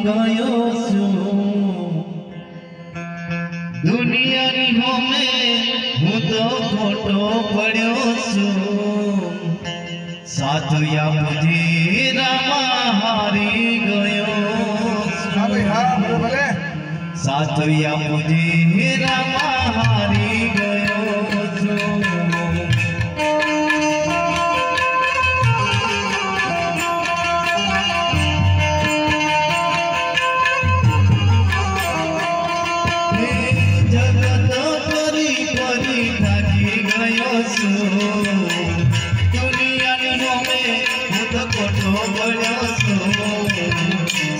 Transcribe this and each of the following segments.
ગયો છું દુનિયાની હોમે હું તો ખોટો પડ્યો છું સાધુયા બુદ્ધિ રામા હારી ગયો સાધુયા બુદ્ધિ રામા હારી ગયો છું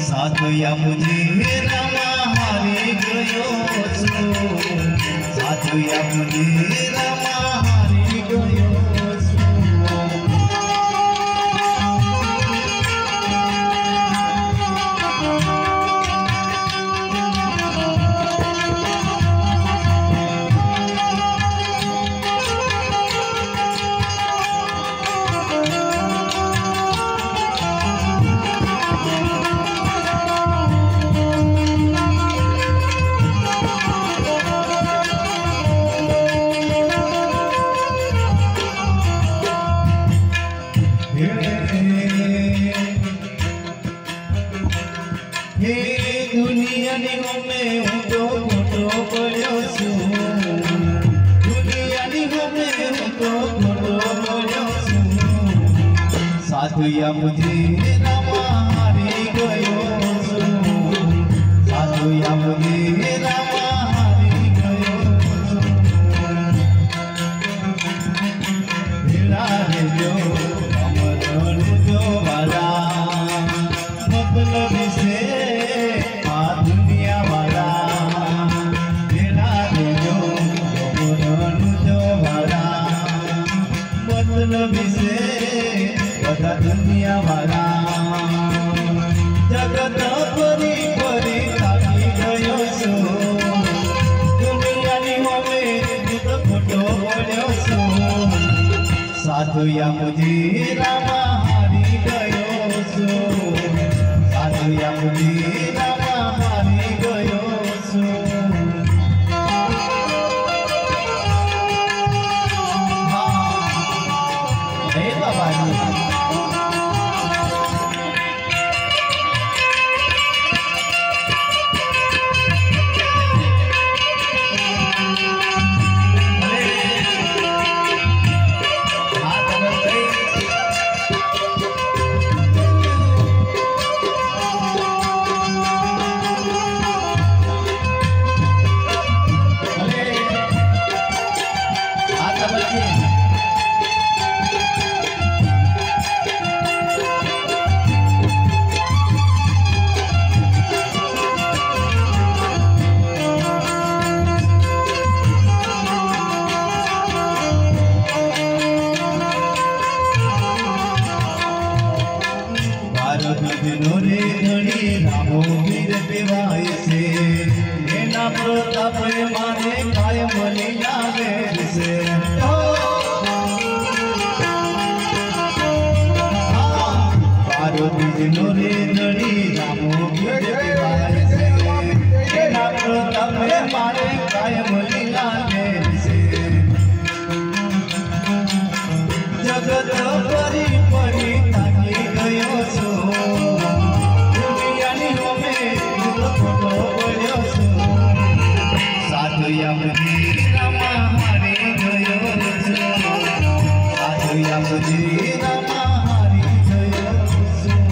સાધુયા બુદ્ધિ રામા હારી ગયો છું સાધુયા બુદ્ધિ રામા હારી ગયો દુનિયાની હોમે હું તો ખોટો પડ્યો છું દુનિયાની હોમે હું તો ખોટો પડ્યો છું સાધુયા બુદ્ધિ રામા હારી ગયો છું સાધુયા બુદ્ધિ રામા હારી ગયો છું ભેળા રહેજો અમરોનું જો વાલા મતલબ છે બધા દુનિયા વાળા જગત ફરી ફરી થાકી ગયો છું દુનિયાની હોમે હું તો ખોટો પડ્યો છું સાધુયા બુદ્ધિ રામા હારી ગયો છું સાધુયા બુદ્ધિ રામા હારી ગયો છું રે ઘણી રામો વીર પીવાય છે એના પ્રતાપે મારે કાયમ લાગે છે પાર્વતીનો રે ઘણી રામો વીર પીવાય છે એના પ્રતાપે મારે કાયમ લાગે છે જગત ફરી ફરી થાકી ગયો છું સાધુયા બુદ્ધિ રામા હારી ગયો છું સાધુયા બુદ્ધિ રામા હારી ગયો છું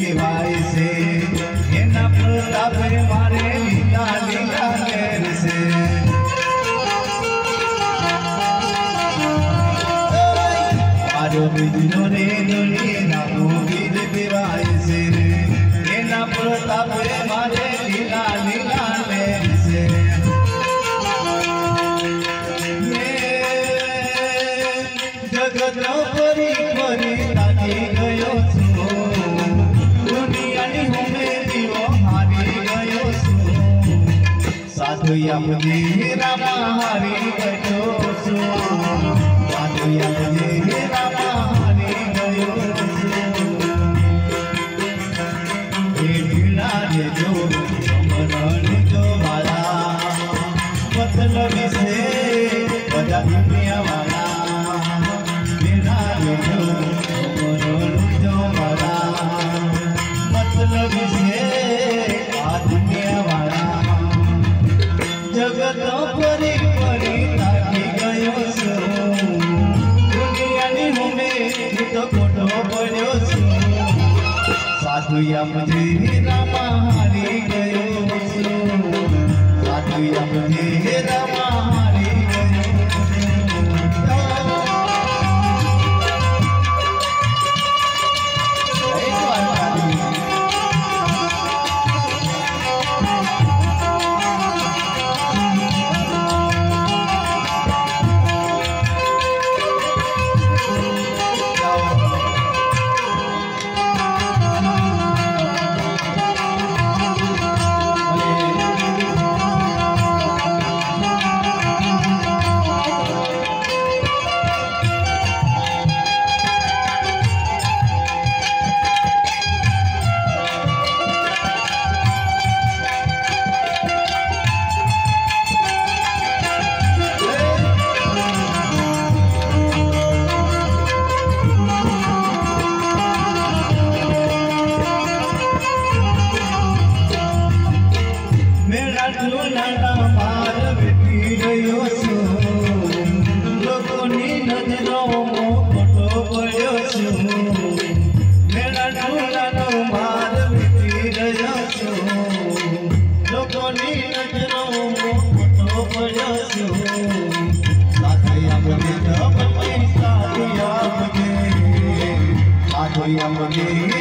કહેવાય છે એના પ્રતાપે મારે લીલા લીલા લેર છે મારો બીજનો રે દુનિયાનો ગીત કહેવાય છે એના પ્રતાપે મારે લીલા લીલા લેર છે જગતનો ફરી ફરી તાકી ગયો છું દુનિયાની હુમે દીવો હારી ગયો છું સાધુ યામજી રામા હારી ગયો છું સાધુ યામજી રામા હારી ગયો છું એ ઢીલા દેજો અમરણ જો મારા મતલબી છે બધા દુનિયાવાળા मतलब से आ दुनिया वाला जगत परी परी ताकी गयो છું દુનિયાની હુમે તો ખોટો પડ્યો છું સાધુ યામજી રામા હારી ગયો છું સાધુ યામજી રામા હારી ગયો I'm